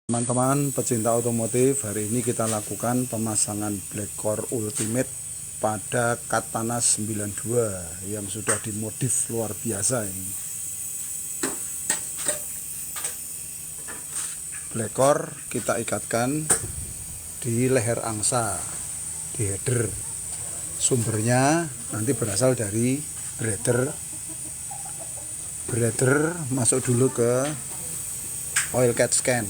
Teman-teman pecinta otomotif, hari ini kita lakukan pemasangan Black Core Ultimate pada Katana 92 yang sudah dimodif luar biasa ini. Black Core kita ikatkan di leher angsa, di header. Sumbernya nanti berasal dari breather. Breather masuk dulu ke oil cat scan.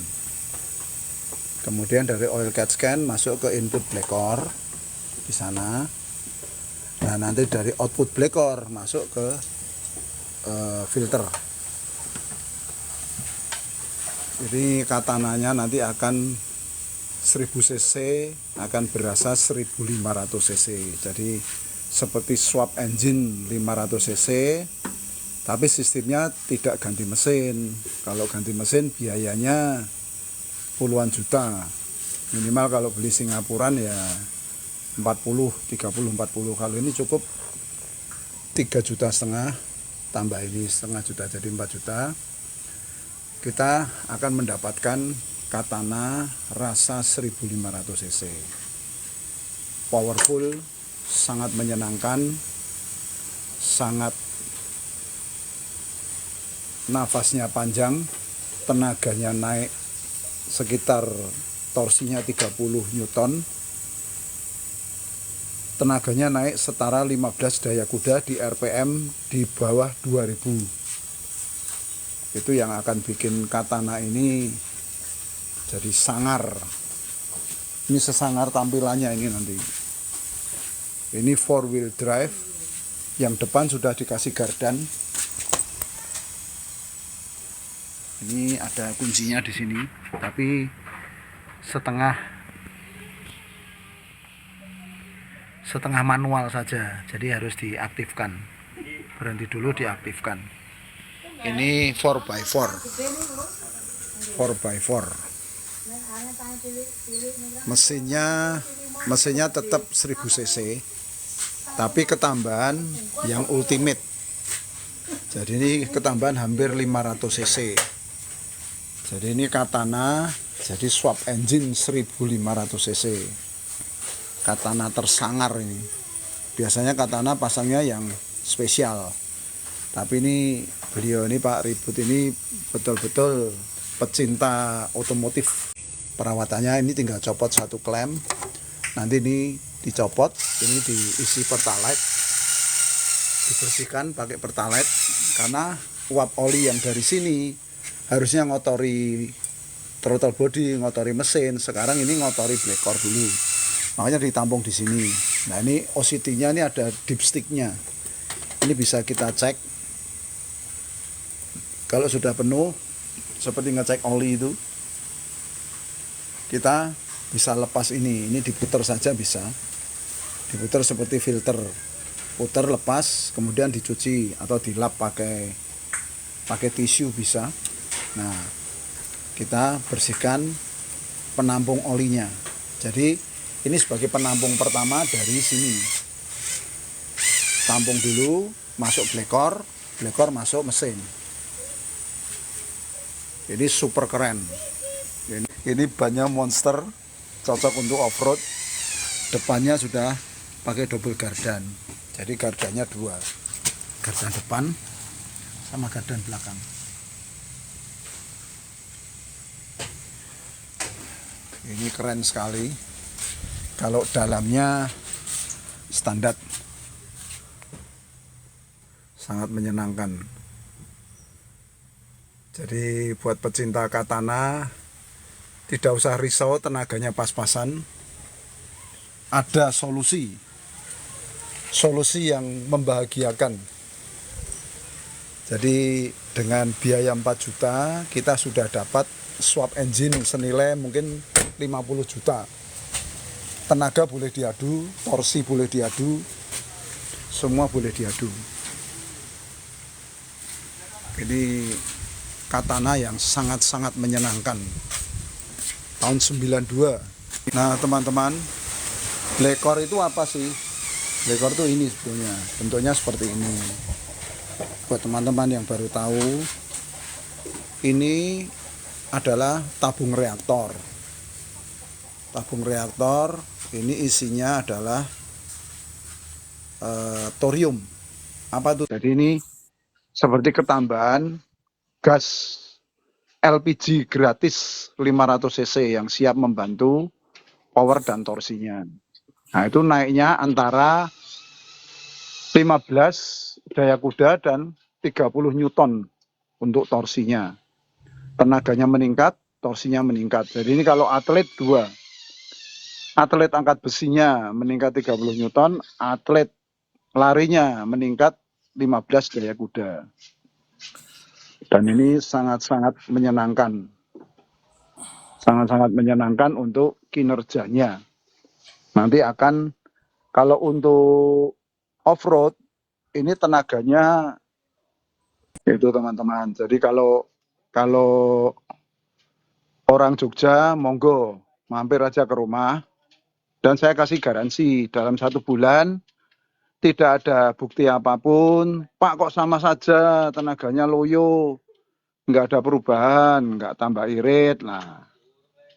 Kemudian dari oil cat scan masuk ke input Black Core di sana. Nah, nanti dari output Black Core masuk ke filter. Jadi katananya nanti akan 1000 cc akan berasa 1500 cc. Jadi seperti swap engine 500 cc, tapi sistemnya tidak ganti mesin. Kalau ganti mesin biayanya puluhan juta minimal. Kalau beli Singapuran ya 40, 30, 40. Kalau ini cukup 3,5 juta, tambah ini setengah juta jadi 4 juta. Kita akan mendapatkan Katana rasa 1500 cc, powerful, sangat menyenangkan, sangat nafasnya panjang, tenaganya naik sekitar torsinya 30 Newton, tenaganya naik setara 15 daya kuda di RPM di bawah 2000. Itu yang akan bikin Katana ini jadi sangar. Ini sesangar tampilannya ini nanti. Ini 4-wheel drive, yang depan sudah dikasih gardan. Ini ada kuncinya di sini, tapi setengah manual saja, jadi harus diaktifkan. Berhenti dulu, diaktifkan. Ini 4x4, 4x4. Mesinnya tetap 1000 cc, tapi ketambahan yang ultimate. Jadi ini ketambahan hampir 500 cc. Jadi ini Katana jadi swap engine 1500 cc. Katana tersangar ini. Biasanya Katana pasangnya yang spesial. Tapi ini beliau ini Pak Ribut ini betul-betul pecinta otomotif. Perawatannya ini tinggal copot satu klem. Nanti ini dicopot, ini diisi Pertalite. Dibersihkan pakai Pertalite karena uap oli yang dari sini harusnya ngotori throttle body, ngotori mesin. Sekarang ini ngotori Black Core dulu, makanya ditampung di sini. Nah, ini OCT-nya ini ada dipsticknya. Ini bisa kita cek. Kalau sudah penuh, seperti ngecek oli itu, kita bisa lepas ini. Ini diputar saja bisa. Diputar seperti filter. Putar, lepas, kemudian dicuci atau dilap pakai tisu bisa. Nah, kita bersihkan penampung olinya. Jadi ini sebagai penampung pertama dari sini. Tampung dulu, masuk Black Core masuk mesin. Ini super keren. Ini bannya Monster, cocok untuk off-road. Depannya sudah pakai double gardan. Jadi gardannya 2, gardan depan sama gardan belakang. Ini keren sekali. Kalau dalamnya standar, sangat menyenangkan. Jadi buat pecinta Katana tidak usah risau, tenaganya pas-pasan. Ada solusi yang membahagiakan. Jadi dengan biaya 4 juta kita sudah dapat swap engine senilai mungkin 50 juta. Tenaga boleh diadu, torsi boleh diadu, semua boleh diadu. Ini Katana yang sangat-sangat menyenangkan. Tahun 92. Nah, teman-teman, Black Core itu apa sih? Black Core itu ini sebetulnya, bentuknya seperti ini. Buat teman-teman yang baru tahu, ini adalah tabung reaktor. Tabung reaktor ini isinya adalah thorium. Apa tuh? Jadi ini seperti ketambahan gas LPG gratis 500 cc yang siap membantu power dan torsinya. Nah, itu naiknya antara 15 daya kuda dan 30 Newton untuk torsinya. Tenaganya meningkat, torsinya meningkat. Jadi ini kalau atlet 2, atlet angkat besinya meningkat 30 Newton, atlet larinya meningkat 15 daya kuda. Dan ini sangat-sangat menyenangkan. Sangat-sangat menyenangkan untuk kinerjanya. Nanti akan, kalau untuk off-road, ini tenaganya itu teman-teman. Jadi kalau orang Jogja, monggo mampir aja ke rumah. Dan saya kasih garansi dalam 1 bulan tidak ada bukti apapun. Pak kok sama saja, tenaganya loyo, nggak ada perubahan, nggak tambah irit. Nah,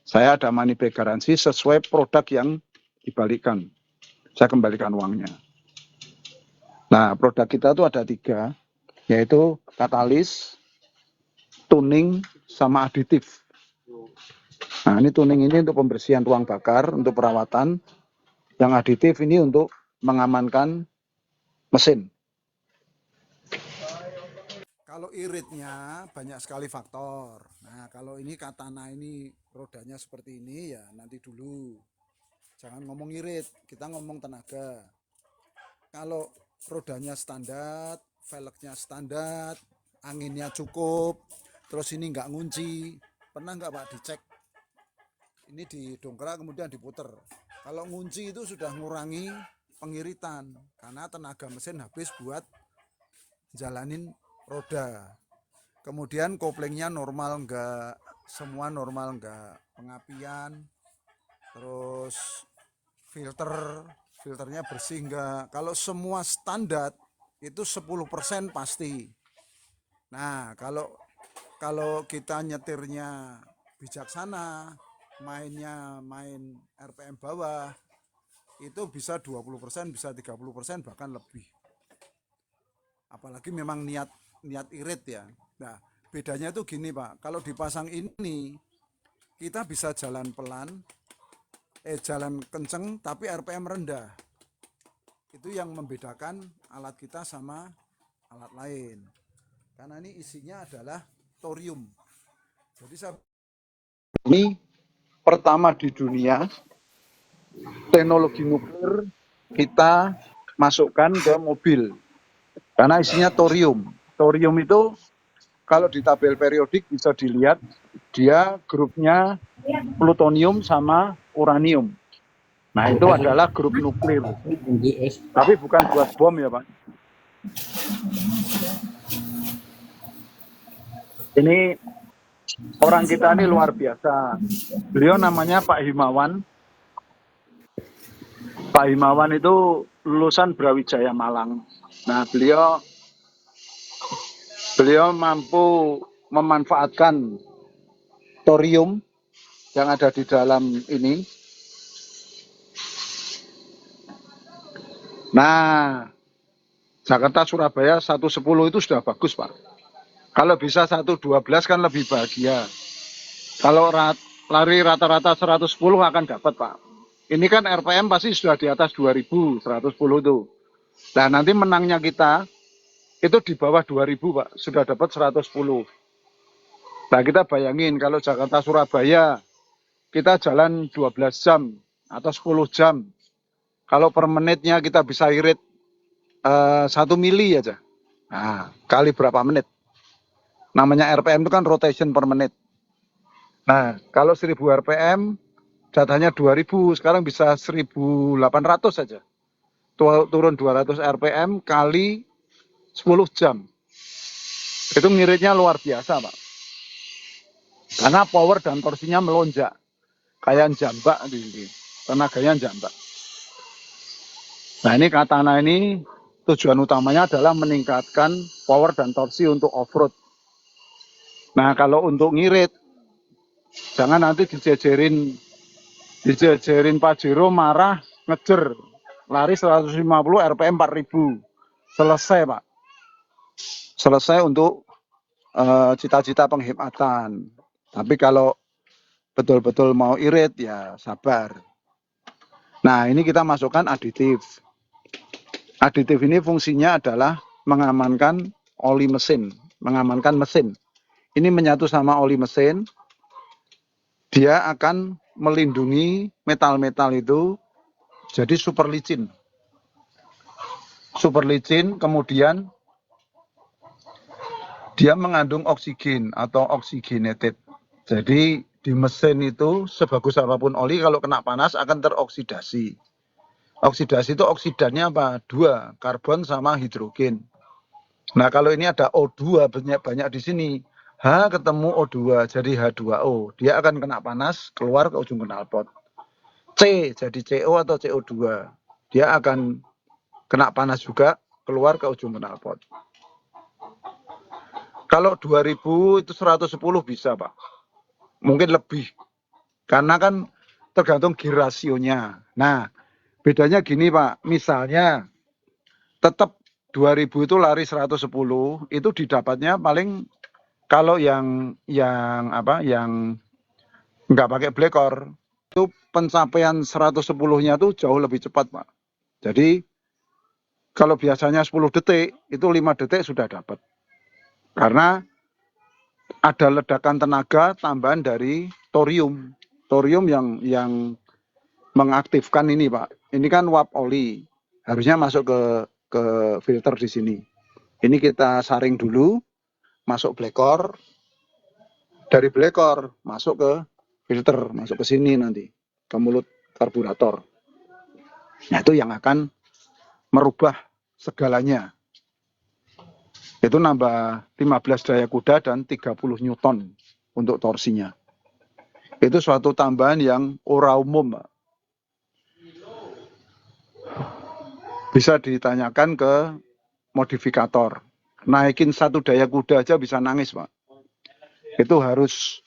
saya ada money back garansi sesuai produk yang dibalikan. Saya kembalikan uangnya. Nah, produk kita itu ada 3, yaitu katalis, tuning, sama aditif. Nah, ini tuning ini untuk pembersihan ruang bakar, untuk perawatan. Yang aditif ini untuk mengamankan mesin. Kalau iritnya banyak sekali faktor. Nah, kalau ini Katana ini rodanya seperti ini ya nanti dulu. Jangan ngomong irit, kita ngomong tenaga. Kalau rodanya standar, velgnya standar, anginnya cukup, terus ini nggak ngunci. Pernah nggak Pak dicek? Ini didongkrak kemudian diputer. Kalau ngunci itu sudah ngurangi pengiritan karena tenaga mesin habis buat jalanin roda. Kemudian koplingnya normal enggak, semua normal enggak, pengapian, terus filternya bersih enggak. Kalau semua standar itu 10% pasti. Nah, kalau kita nyetirnya bijaksana, mainnya main RPM bawah, itu bisa 20%, bisa 30%, bahkan lebih. Apalagi memang niat irit ya. Nah, bedanya itu gini Pak, kalau dipasang ini kita bisa jalan pelan, jalan kenceng tapi RPM rendah. Itu yang membedakan alat kita sama alat lain. Karena ini isinya adalah thorium. Jadi ini pertama di dunia teknologi nuklir kita masukkan ke mobil. Karena isinya thorium. Thorium itu kalau di tabel periodik bisa dilihat dia grupnya plutonium sama uranium. Nah, itu adalah grup nuklir. Tapi bukan buat bom ya, Pak. Ini orang kita ini luar biasa. Beliau namanya Pak Himawan. Pak Himawan itu lulusan Brawijaya Malang. Nah, beliau mampu memanfaatkan thorium yang ada di dalam ini. Nah, Jakarta Surabaya 110 itu sudah bagus Pak. Kalau bisa 112 kan lebih bahagia. Kalau lari rata-rata 110 akan dapat Pak. Ini kan RPM pasti sudah di atas 2000, 110 itu. Nah, nanti menangnya kita itu di bawah 2000 Pak, sudah dapat 110. Nah, kita bayangin kalau Jakarta Surabaya kita jalan 12 jam atau 10 jam. Kalau per menitnya kita bisa irit 1 mili aja. Nah, kali berapa menit? Namanya RPM itu kan rotation per menit. Nah, kalau 1000 RPM jatahnya 2000, sekarang bisa 1800 saja. Turun 200 RPM kali 10 jam. Itu ngiritnya luar biasa, Pak. Karena power dan torsinya melonjak. Kayak jambak di sini. Tenaganya jambak. Nah, ini Katana ini tujuan utamanya adalah meningkatkan power dan torsi untuk off-road. Nah, kalau untuk ngirit Jangan nanti dijejerin Pajero marah ngejer lari 150 RPM 4000. Selesai Pak. Selesai untuk cita-cita penghematan. Tapi kalau betul-betul mau irit ya sabar. Nah ini kita masukkan aditif. Aditif ini fungsinya adalah mengamankan oli mesin, mengamankan mesin. Ini menyatu sama oli mesin, dia akan melindungi metal-metal itu jadi super licin. Super licin, kemudian dia mengandung oksigen atau oxygenated. Jadi di mesin itu sebagus apapun oli kalau kena panas akan teroksidasi. Oksidasi itu oksidannya apa? Dua, karbon sama hidrogen. Nah kalau ini ada O2 banyak di sini, H ketemu O2 jadi H2O. Dia akan kena panas keluar ke ujung knalpot. C jadi CO atau CO2. Dia akan kena panas juga keluar ke ujung knalpot. Kalau 2000 itu 110 bisa Pak. Mungkin lebih. Karena kan tergantung gear rasionya. Nah bedanya gini Pak. Misalnya tetap 2000 itu lari 110 itu didapatnya paling kalau yang nggak pakai blekor itu pencapaian 110-nya tuh jauh lebih cepat Pak. Jadi kalau biasanya 10 detik itu 5 detik sudah dapat. Karena ada ledakan tenaga tambahan dari thorium. Thorium yang mengaktifkan ini Pak. Ini kan uap oli. Harusnya masuk ke filter di sini. Ini kita saring dulu, masuk blekor. Dari blekor masuk ke filter, masuk ke sini nanti, ke mulut karburator. Nah itu yang akan merubah segalanya. Itu nambah 15 daya kuda dan 30 Newton untuk torsinya. Itu suatu tambahan yang ora umum, Pak. Bisa ditanyakan ke modifikator. Naikin 1 daya kuda aja bisa nangis, Pak. Itu harus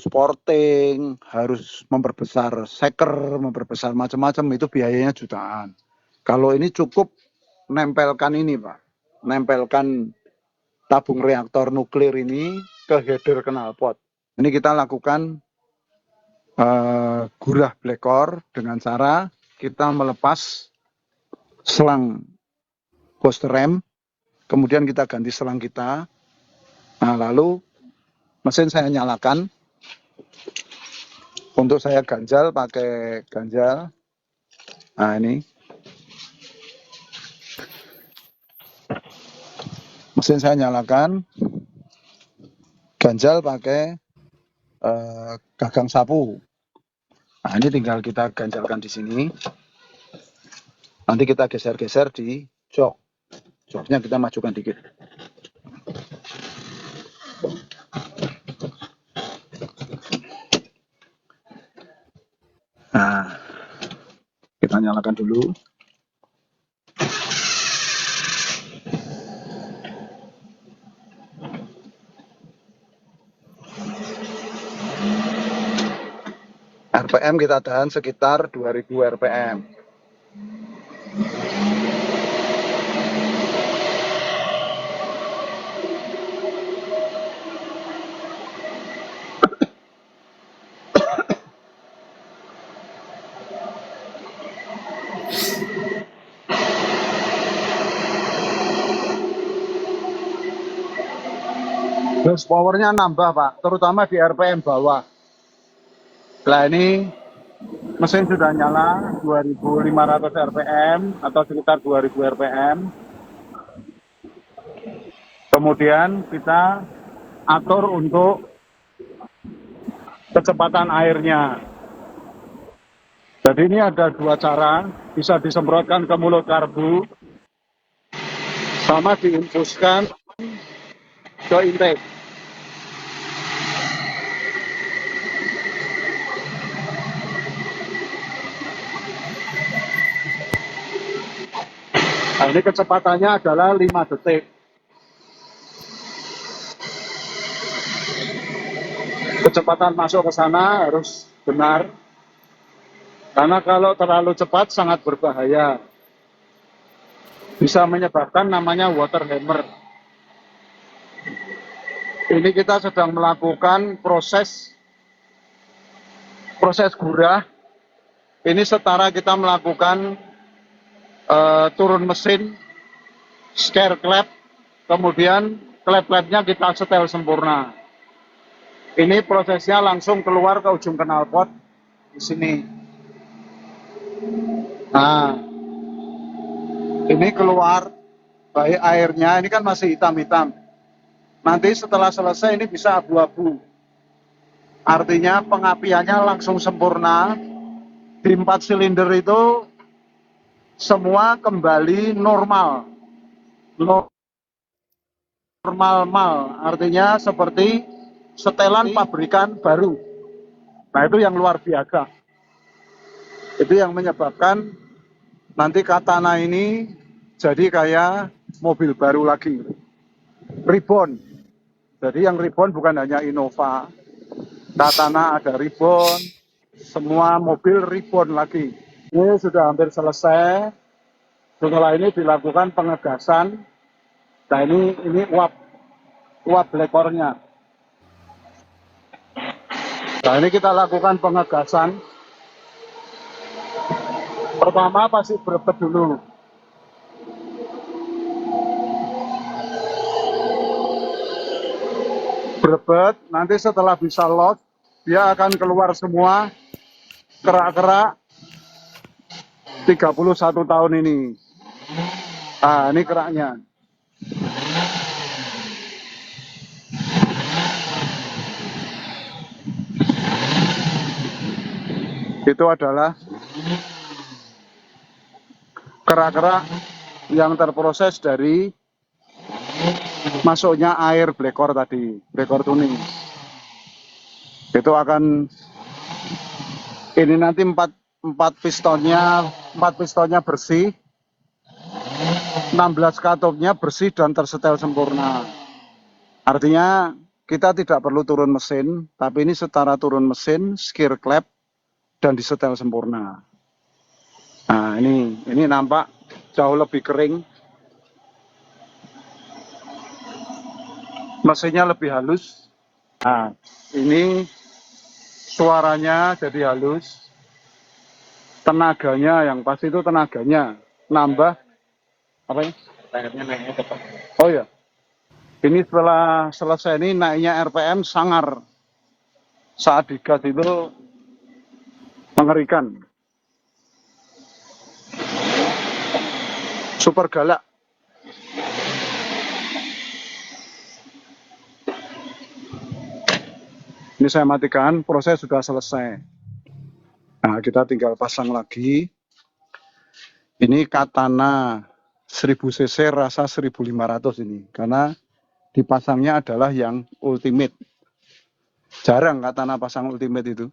porting, harus memperbesar seker, memperbesar macam-macam, itu biayanya jutaan. Kalau ini cukup nempelkan ini Pak, nempelkan tabung reaktor nuklir ini ke header knalpot. Ini kita lakukan gurah blekor dengan cara kita melepas selang ghost rem, kemudian kita ganti selang kita. Nah lalu mesin saya nyalakan. Untuk saya ganjal pakai ganjal. Nah ini. Mesin saya nyalakan. Ganjal pakai gagang sapu. Nah ini tinggal kita ganjalkan di sini. Nanti kita geser-geser di jok. Joknya kita majukan dikit. Nah, kita nyalakan dulu. RPM kita tahan sekitar 2000 RPM. Terus powernya nambah Pak, terutama di RPM bawah. Nah ini mesin sudah nyala 2500 RPM atau sekitar 2000 RPM. Kemudian kita atur untuk kecepatan airnya. Jadi ini ada 2 cara, bisa disemprotkan ke mulut karbu, sama diinfuskan ke intake. Nah, ini kecepatannya adalah 5 detik. Kecepatan masuk ke sana harus benar, karena kalau terlalu cepat sangat berbahaya. Bisa menyebabkan namanya water hammer. Ini kita sedang melakukan proses gurah. Ini setara kita melakukan turun mesin, scare clap, kemudian clap-clapnya kita setel sempurna. Ini prosesnya langsung keluar ke ujung knalpot di sini. Nah, ini keluar baik airnya, ini kan masih hitam-hitam. Nanti setelah selesai ini bisa abu-abu. Artinya pengapiannya langsung sempurna. Di 4 silinder itu semua kembali normal. Normal, artinya seperti setelan pabrikan baru. Nah, itu yang luar biasa. Itu yang menyebabkan nanti Katana ini jadi kayak mobil baru lagi. Reborn. Jadi yang reborn bukan hanya Innova. Katana ada reborn. Semua mobil reborn lagi. Ini sudah hampir selesai. Setelah ini dilakukan pengegasan. Nah, ini uap blekornya. Nah, ini kita lakukan pengegasan. Pertama pasti berebet dulu. Berebet, nanti setelah bisa lock, dia akan keluar semua kerak-kerak 31 tahun ini. Nah, ini keraknya. Itu adalah kerak-kerak yang terproses dari masuknya air blekor tadi, blekor tuning. Itu akan, ini nanti 4 pistonnya bersih, 16 katupnya bersih dan tersetel sempurna. Artinya kita tidak perlu turun mesin, tapi ini setara turun mesin, scare clap, dan disetel sempurna. Nah, ini nampak jauh lebih kering. Mesinnya lebih halus. Nah, ini suaranya jadi halus. Tenaganya yang pasti itu tenaganya nambah apa ya? Oh ya. Ini setelah selesai ini naiknya RPM sangar. Saat digas itu mengerikan. Super galak. Ini saya matikan, proses sudah selesai. Nah, kita tinggal pasang lagi. Ini Katana 1000 cc rasa 1500 ini. Karena dipasangnya adalah yang ultimate. Jarang Katana pasang ultimate itu.